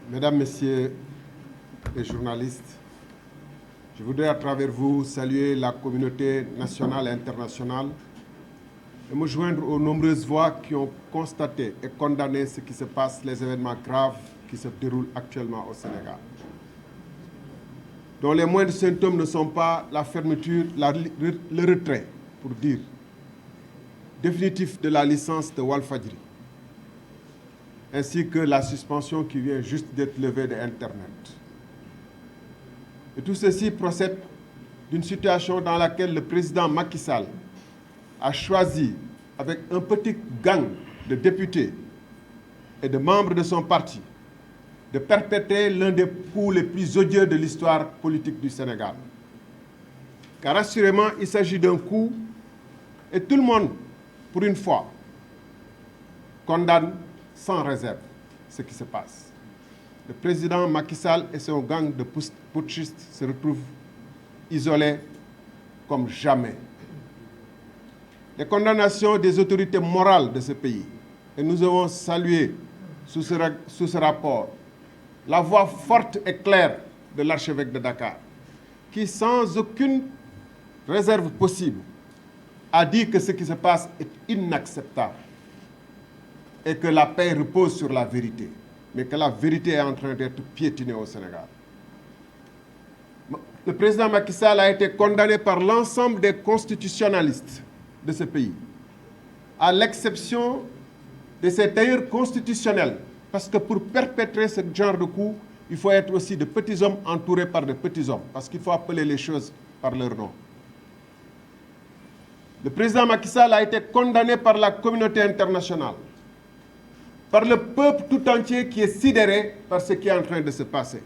Mesdames, Messieurs les journalistes, je voudrais à travers vous saluer la communauté nationale et internationale et me joindre aux nombreuses voix qui ont constaté et condamné ce qui se passe, les événements graves qui se déroulent actuellement au Sénégal, dont les moindres symptômes ne sont pas la fermeture, le retrait, pour dire, définitif de la licence de Walfadjri, ainsi que la suspension qui vient juste d'être levée de Internet. Et tout ceci procède d'une situation dans laquelle le président Macky Sall a choisi, avec un petit gang de députés et de membres de son parti, de perpétrer l'un des coups les plus odieux de l'histoire politique du Sénégal. Car assurément, il s'agit d'un coup et tout le monde, pour une fois, condamne sans réserve ce qui se passe. Le président Macky Sall et son gang de putschistes se retrouvent isolés comme jamais. Les condamnations des autorités morales de ce pays, et nous avons salué sous ce rapport la voix forte et claire de l'archevêque de Dakar, qui sans aucune réserve possible a dit que ce qui se passe est inacceptable et que la paix repose sur la vérité, mais que la vérité est en train d'être piétinée au Sénégal. Le président Macky Sall a été condamné par l'ensemble des constitutionnalistes de ce pays, à l'exception de ses tailleurs constitutionnels, parce que pour perpétrer ce genre de coup, il faut être aussi de petits hommes entourés par de petits hommes, parce qu'il faut appeler les choses par leur nom. Le président Macky Sall a été condamné par la communauté internationale, par le peuple tout entier qui est sidéré par ce qui est en train de se passer.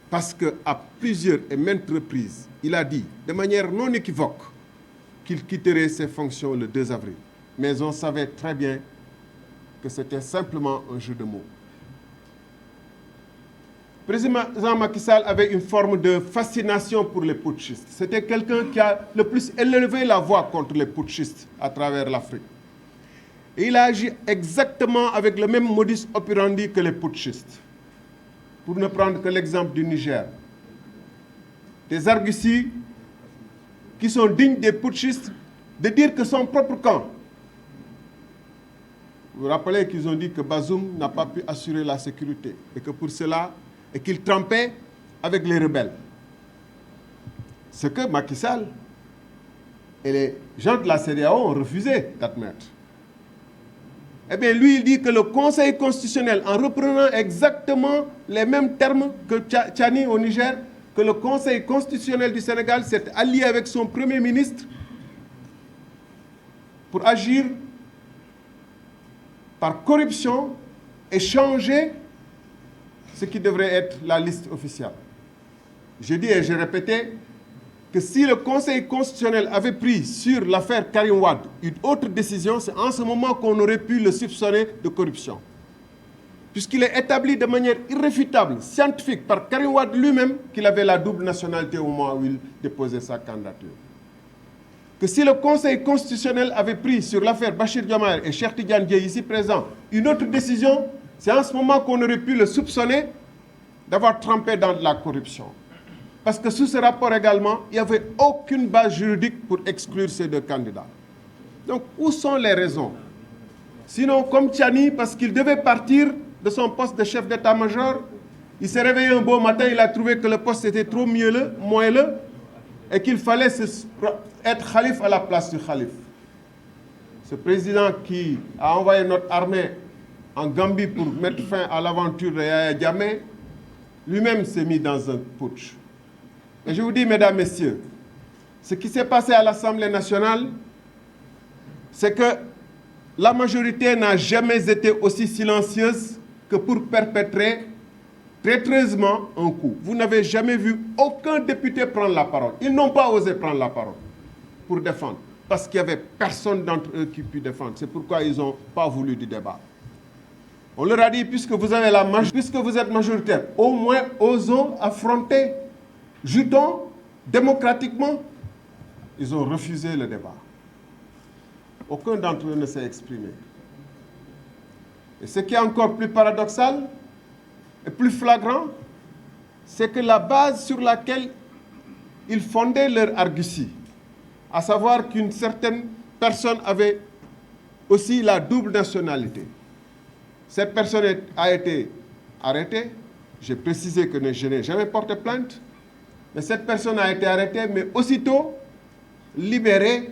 Parce qu'à plusieurs et maintes reprises, il a dit de manière non équivoque qu'il quitterait ses fonctions le 2 avril. Mais on savait très bien que c'était simplement un jeu de mots. Le président Macky Sall avait une forme de fascination pour les putschistes. C'était quelqu'un qui a le plus élevé la voix contre les putschistes à travers l'Afrique. Et il a agi exactement avec le même modus operandi que les putschistes. Pour ne prendre que l'exemple du Niger. Des arguties qui sont dignes des putschistes de dire que son propre camp. Vous vous rappelez qu'ils ont dit que Bazoum n'a pas pu assurer la sécurité et que pour cela, et qu'il trempait avec les rebelles. Ce que Macky Sall et les gens de la CEDEAO ont refusé d'admettre. Eh bien, lui, il dit que le Conseil constitutionnel, en reprenant exactement les mêmes termes que Tchani au Niger, que le Conseil constitutionnel du Sénégal s'est allié avec son Premier ministre pour agir par corruption et changer ce qui devrait être la liste officielle. Je dis et je répétais que si le Conseil constitutionnel avait pris sur l'affaire Karim Wade une autre décision, c'est en ce moment qu'on aurait pu le soupçonner de corruption. Puisqu'il est établi de manière irréfutable, scientifique, par Karim Wade lui-même, qu'il avait la double nationalité au moment où il déposait sa candidature. Que si le Conseil constitutionnel avait pris sur l'affaire Bachir Diomaye et Cheikh Tidiane Dièye ici présent une autre décision, c'est en ce moment qu'on aurait pu le soupçonner d'avoir trempé dans de la corruption. Parce que sous ce rapport également, il n'y avait aucune base juridique pour exclure ces deux candidats. Donc, où sont les raisons? Sinon, comme Tchani, parce qu'il devait partir de son poste de chef d'état-major, il s'est réveillé un beau matin, il a trouvé que le poste était trop moelleux et qu'il fallait être khalife à la place du khalife. Ce président qui a envoyé notre armée en Gambie pour mettre fin à l'aventure de Yaya Jammeh, lui-même s'est mis dans un putsch. Et je vous dis, mesdames, messieurs, ce qui s'est passé à l'Assemblée nationale, c'est que la majorité n'a jamais été aussi silencieuse que pour perpétrer traîtreusement un coup. Vous n'avez jamais vu aucun député prendre la parole. Ils n'ont pas osé prendre la parole pour défendre, parce qu'il n'y avait personne d'entre eux qui put défendre. C'est pourquoi ils n'ont pas voulu du débat. On leur a dit, puisque vous êtes majoritaire, au moins osons affronter, jutons démocratiquement. Ils ont refusé le débat. Aucun d'entre eux ne s'est exprimé. Et ce qui est encore plus paradoxal et plus flagrant, c'est que la base sur laquelle ils fondaient leur argutie, à savoir qu'une certaine personne avait aussi la double nationalité. Cette personne a été arrêtée. J'ai précisé que je n'ai jamais porté plainte. Mais cette personne a été arrêtée, mais aussitôt libérée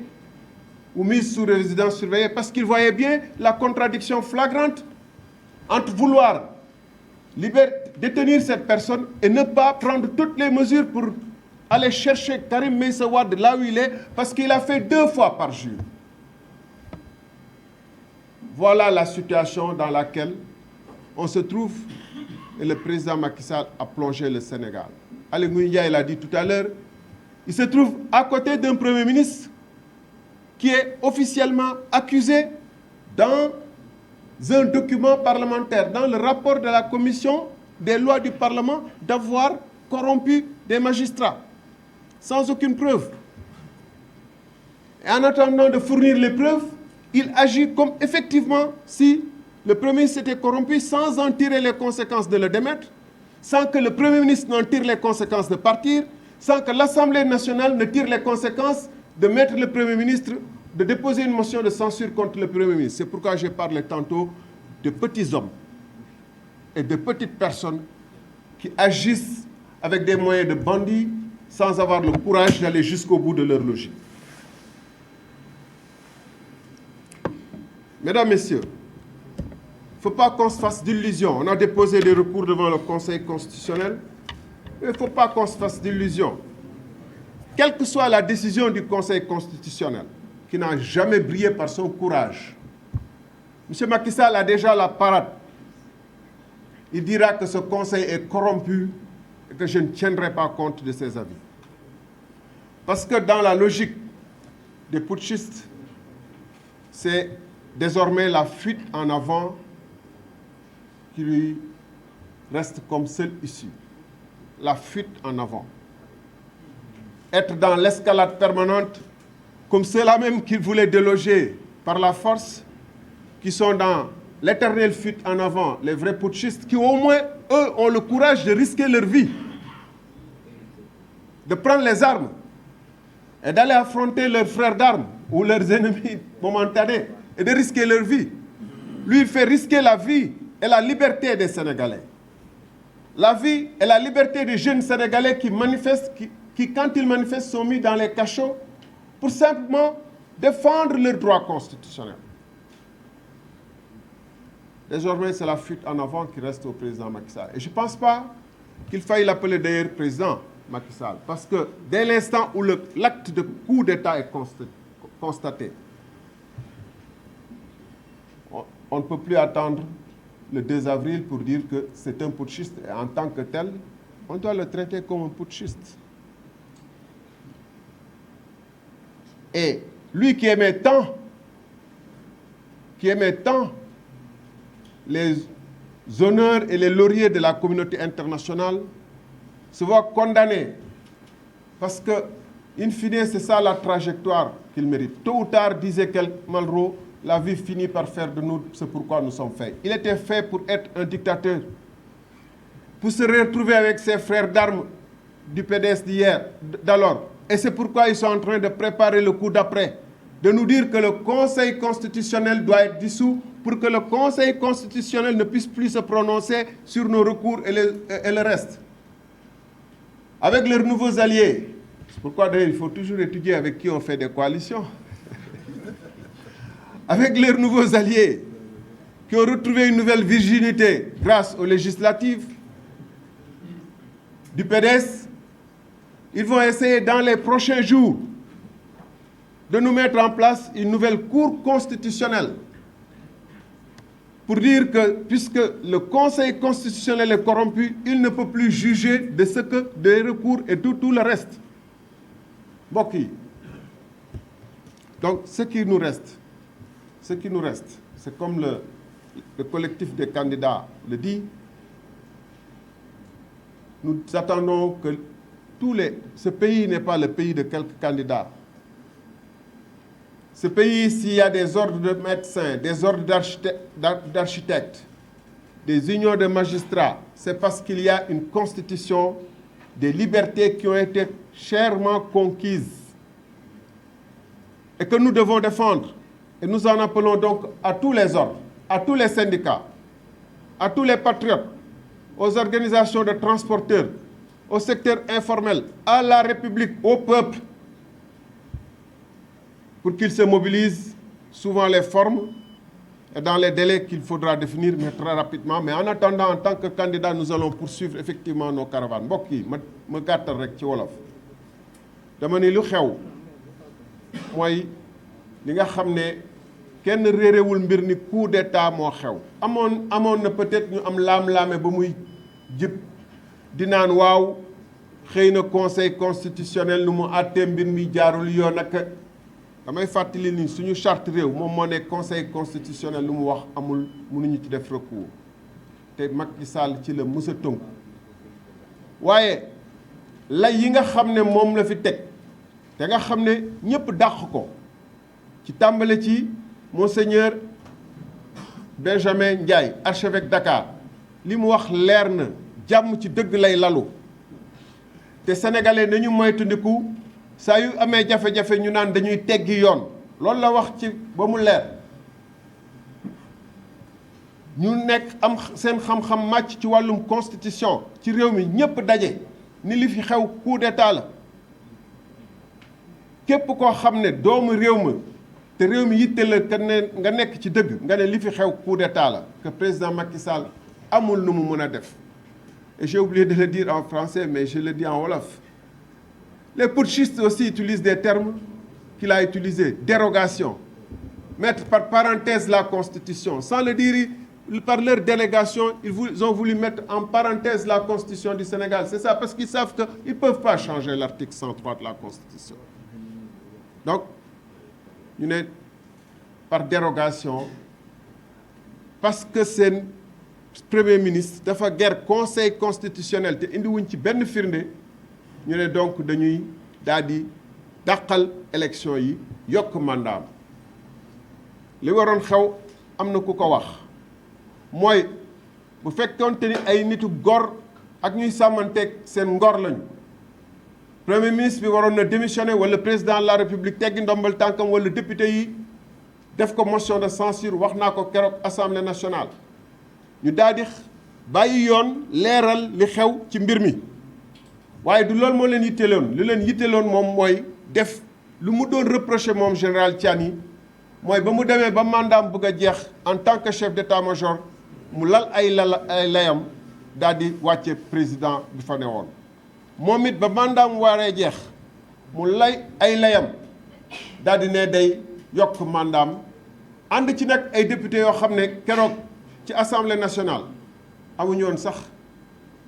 ou mise sous résidence surveillée parce qu'il voyait bien la contradiction flagrante entre vouloir détenir cette personne et ne pas prendre toutes les mesures pour aller chercher Karim Meïssa Wade là où il est, parce qu'il a fait 2 fois par jour. Voilà la situation dans laquelle on se trouve et le président Macky Sall a plongé le Sénégal. Ali Ngouille l'a dit tout à l'heure, il se trouve à côté d'un Premier ministre qui est officiellement accusé dans un document parlementaire, dans le rapport de la commission des lois du Parlement, d'avoir corrompu des magistrats, sans aucune preuve. Et en attendant de fournir les preuves, il agit comme effectivement si le Premier ministre était corrompu, sans en tirer les conséquences de le démettre, sans que le Premier ministre n'en tire les conséquences de partir, sans que l'Assemblée nationale ne tire les conséquences de mettre le Premier ministre, de déposer une motion de censure contre le Premier ministre. C'est pourquoi j'ai parlé tantôt de petits hommes et de petites personnes qui agissent avec des moyens de bandits sans avoir le courage d'aller jusqu'au bout de leur logique. Mesdames, Messieurs, il ne faut pas qu'on se fasse d'illusions. On a déposé des recours devant le Conseil constitutionnel. Il ne faut pas qu'on se fasse d'illusions. Quelle que soit la décision du Conseil constitutionnel, qui n'a jamais brillé par son courage, M. Macky Sall a déjà la parade. Il dira que ce Conseil est corrompu et que je ne tiendrai pas compte de ses avis. Parce que dans la logique des putschistes, c'est désormais la fuite en avant qui lui reste comme seule issue. La fuite en avant. Être dans l'escalade permanente, comme ceux-là même qu'ils voulaient déloger par la force, qui sont dans l'éternelle fuite en avant, les vrais putschistes, qui au moins, eux, ont le courage de risquer leur vie, de prendre les armes et d'aller affronter leurs frères d'armes ou leurs ennemis momentanés et de risquer leur vie. Lui, il fait risquer la vie et la liberté des Sénégalais. La vie et la liberté des jeunes Sénégalais qui manifestent, qui quand ils manifestent, sont mis dans les cachots pour simplement défendre leurs droits constitutionnels. Désormais, c'est la fuite en avant qui reste au président Macky Sall. Et je ne pense pas qu'il faille l'appeler d'ailleurs président Macky Sall, parce que dès l'instant où l'acte de coup d'État est constaté, on ne peut plus attendre le 2 avril pour dire que c'est un putschiste. Et en tant que tel, on doit le traiter comme un putschiste. Et lui qui aimait tant les honneurs et les lauriers de la communauté internationale, se voit condamné. Parce que, in fine, c'est ça la trajectoire qu'il mérite. Tôt ou tard, disait Malraux, la vie finit par faire de nous ce pourquoi nous sommes faits. Il était fait pour être un dictateur, pour se retrouver avec ses frères d'armes du PDS d'hier, d'alors. Et c'est pourquoi ils sont en train de préparer le coup d'après, de nous dire que le Conseil constitutionnel doit être dissous pour que le Conseil constitutionnel ne puisse plus se prononcer sur nos recours et le reste. Avec leurs nouveaux alliés, c'est pourquoi d'ailleurs il faut toujours étudier avec qui on fait des coalitions. Avec leurs nouveaux alliés qui ont retrouvé une nouvelle virginité grâce aux législatives du PDS, ils vont essayer dans les prochains jours de nous mettre en place une nouvelle cour constitutionnelle pour dire que, puisque le Conseil constitutionnel est corrompu, il ne peut plus juger de ce que des recours et tout le reste. Mbokk yi. Donc, ce qui nous reste, c'est comme le collectif des candidats le dit, nous attendons que ce pays n'est pas le pays de quelques candidats. Ce pays, s'il y a des ordres de médecins, des ordres d'architectes, des unions de magistrats, c'est parce qu'il y a une constitution, des libertés qui ont été chèrement conquises et que nous devons défendre. Et nous en appelons donc à tous les ordres, à tous les syndicats, à tous les patriotes, aux organisations de transporteurs, au secteur informel, à la République, au peuple, pour qu'ils se mobilisent, souvent les formes et dans les délais qu'il faudra définir, mais très rapidement. Mais en attendant, en tant que candidat, nous allons poursuivre effectivement nos caravanes. mbokk yi ma gàttal rek ci wolof dama ni lu xew mooy li nga xam ne kenn réerewul mbir ni coup d'état moo xew. amoon na peut-être ñu am laam-laame ba muy jib di naan waaw xëy na conseil constitutionnel nu mu àttee mbir mi jaarul yoon ak damay fàttali ni suñu charte réew moom moo ne conseil constitutionnel lu mu wax amul mënuñu ci def recours te Macky Sall ci la mës a tënku waaye lay yi nga xam ne moom la fi teg te nga xam ne ñëpp dàq ko ci tàmbale ci monseigneur Benjamin Ndiaye archevêque Dakar li mu wax leer na jàmm ci dëgg lay lalu te sénégalais nañu moytandiku saa yu amee jafe-jafe ñu naan dañuy teggi yoon loolu la wax ci ba mu leer ñu nekk am seen xam-xam màcc ci wàllum constitution ci réew mi ñëpp daje ni li fi xew coup d'état la képp koo xam ne doomu réew ma te réew mi yitte la que ne nga nekk ci dëgg nga ne li fi xew coup d'état la que président Macky Sall amul nu mu mën a def et j'ai oublié de le dire en français mais je le dis en wolof. Les putschistes aussi utilisent des termes qu'il a utilisés, dérogation, mettre par parenthèse la Constitution. Sans le dire, par leur délégation, ils ont voulu mettre en parenthèse la Constitution du Sénégal. C'est ça, parce qu'ils savent qu'ils ne peuvent pas changer l'article 103 de la Constitution. Donc, ñu ne par dérogation, parce que seen Premier ministre dafa ger Conseil constitutionnel te indiwuñ ci benn firnde ñu ne donc dañuy daal di dàqal élection yi yokk mandaam li waroon xew am na ku ko wax mooy bu fekkoonte ni ay nitu gor ak ñuy sàmmanteeg seen ngor lañu premier ministre bi waroon na démissionner wala président de la république teggi ndombal tànkam wala député yi def ko motion de censure wax naa ko keroog assemblée nationale ñu daal di bàyyi yoon leeral li xew ci mbir mi. waaye du loolu moo leen yitteloon lu leen yitteloon moom mooy def lu mu doon reproché moom général Tiani mooy ba mu demee ba mandaam bëgg a jeex en tant que chef d'état-major mu lal ay layam daal di wàcce président bi fa ne woon moom it ba mandaam waree jeex mu lay ay layam daal di ne day yokk mandaam ànd ci nag ay député yoo xam ne keroog ci assemblée nationale amuñu woon sax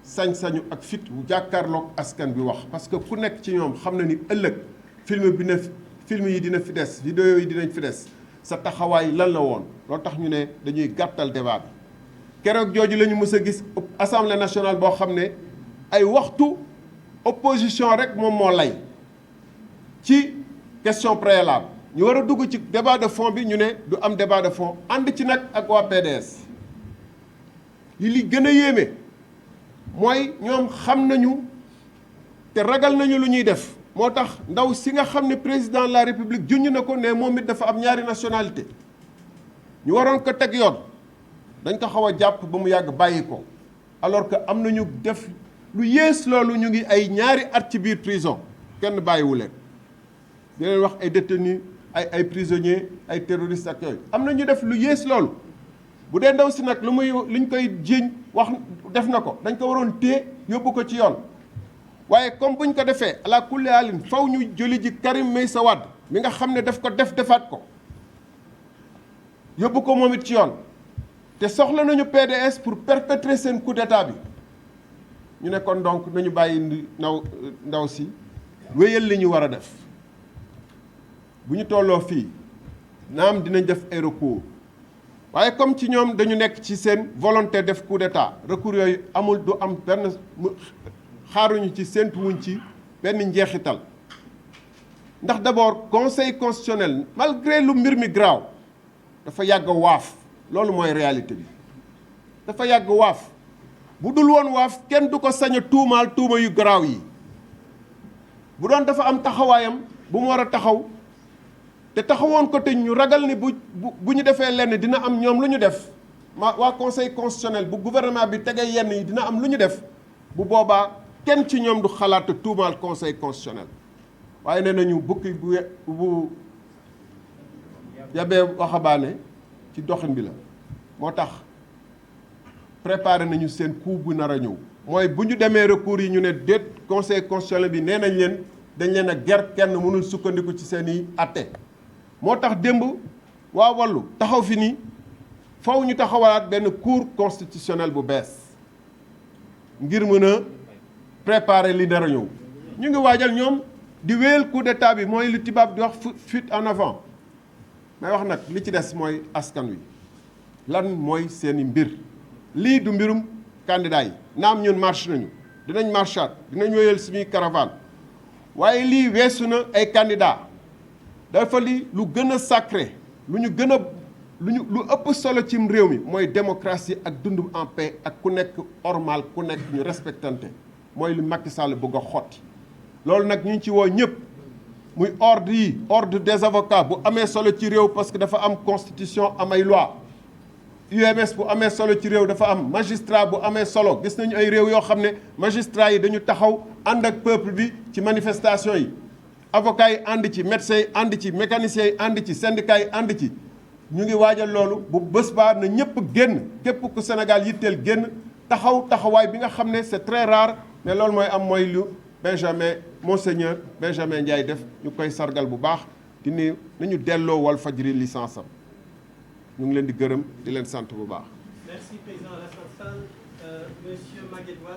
sañ-sañu ak fit bu jàkkaarloog askan bi wax parce que ku nekk ci ñoom xam na ni ëllëg film yi dina fi des vidéo yi dinañ fi des sa taxawaay lan la woon loo tax ñu ne dañuy gàttal débat bi keroog jooju la ñu mës a gis assemblée nationale boo xam ne ay waxtu opposition rek moom moo lay ci question préalable ñu war a dugg ci débat de fond bi ñu ne du am débat de fond ànd ci nag ak waa PDS li gën a yéeme mooy ñoom xam nañu te ragal nañu lu ñuy def moo tax ndaw si nga xam ne président de la république junj na ko ne moom it dafa am ñaari nationalité ñu waroon ko teg yoon dañ ko xaw a jàpp ba mu yàgg bàyyi ko alors que am nañu def lu yées loolu ñu ngi ay ñaari at ci biir prison kenn bàyyiwu leen di leen wax ay détenus ay prisonniers ay terroristes ak yooyu am na ñu def lu yées loolu bu dee ndaw si nag luñ koy jiiñ wax def na ko dañ ko waroon téye yóbbu ko ci yoon waaye comme buñ ko defee ala kulli alin faw ñu jëli ji Karim Meïssa Wade mi nga xam ne daf ko defaat ko yóbbu ko moom it ci yoon te soxla nañu PDS pour perpétrer seen coup d'état bi ñu ne kon donc nañu bàyyi ndaw si wéyal li ñu war a def bu ñu tolloo fii naam dinañ def ay recours waaye comme ci ñoom dañu nekk ci seen volonté def coup d'état recours yooyu amul du am benn xaaruñu ci séentuwuñ ci benn njeexital ndax d'abord conseil constitutionnel malgré lu mbir mi graaw dafa yàgg waaf loolu mooy réalité bi dafa yàgg waaf bu dul woon waaf kenn du ko sañ a tuumaal tuuma yu garaaw yi bu doon dafa am taxawaayam bu mu war a taxaw te taxawoon ko te ñu ragal ni bu ñu defee lenn dina am ñoom lu ñu def waa conseil constitutionnel bu gouvernement bi tegee yenn yi dina am lu ñu def bu boobaa kenn ci ñoom du xalaat tuumaal conseil constitutionnel waaye nee nañu bukki bu yabee waxambaane ci doxin bi la moo tax préparé nañu seen coup bu nar a ñëw mooy bu ñu demee recours yi ñu ne déet conseil constitutionnel bi nee nañ leen dañ leen a ger kenn mënul sukkandiku ci seen i atte moo tax démb waa Wallu taxaw fi nii faw ñu taxawalaat benn cour constitutionnel bu bees ngir mën a préparer li nar a ñëw ñu ngi waajal ñoom di wéyal coup d'état bi mooy li tubaab di wax fuite en avant may wax nag li ci des mooy askan wi lan mooy seeni mbir lii du mbirum candidat yi naam ñun marche nañu dinañ marchaat dinañ wéyal suñuy caravane waaye lii weesu na ay candidat dafa li lu gën a sacré lu ëpp solo cim réew mi mooy démocratie ak dund en paix ak ku nekk ormal ku nekk ñu respectante mooy lu Macky Sall bëgg a xotti loolu nag ñu ngi ci woo ñëpp muy ordre yi ordre des avocats bu amee solo ci réew parce que dafa am constitution am ay loi UMS bu amee solo ci réew dafa am magistrat bu amee solo gis nañu ay réew yoo xam ne magistrat yi dañu taxaw ànd ak peuple bi ci manifestation yi avocats yi ànd ci médecins yi ànd ci mécaniciens yi ànd ci syndicats yi ànd ci ñu ngi waajal loolu bu bés baa na ñëpp génn képp ku Sénégal yitteel génn taxawaay bi nga xam ne c'est très rare mais loolu mooy am mooy lu Monseigneur Benjamin Ndiaye def ñu koy sargal bu baax di ne nañu delloo Walfadjri licence am ñu ngi leen di gërëm di leen sant bu baax. Merci président Alassane Sall. Monsieur Maguette Wade.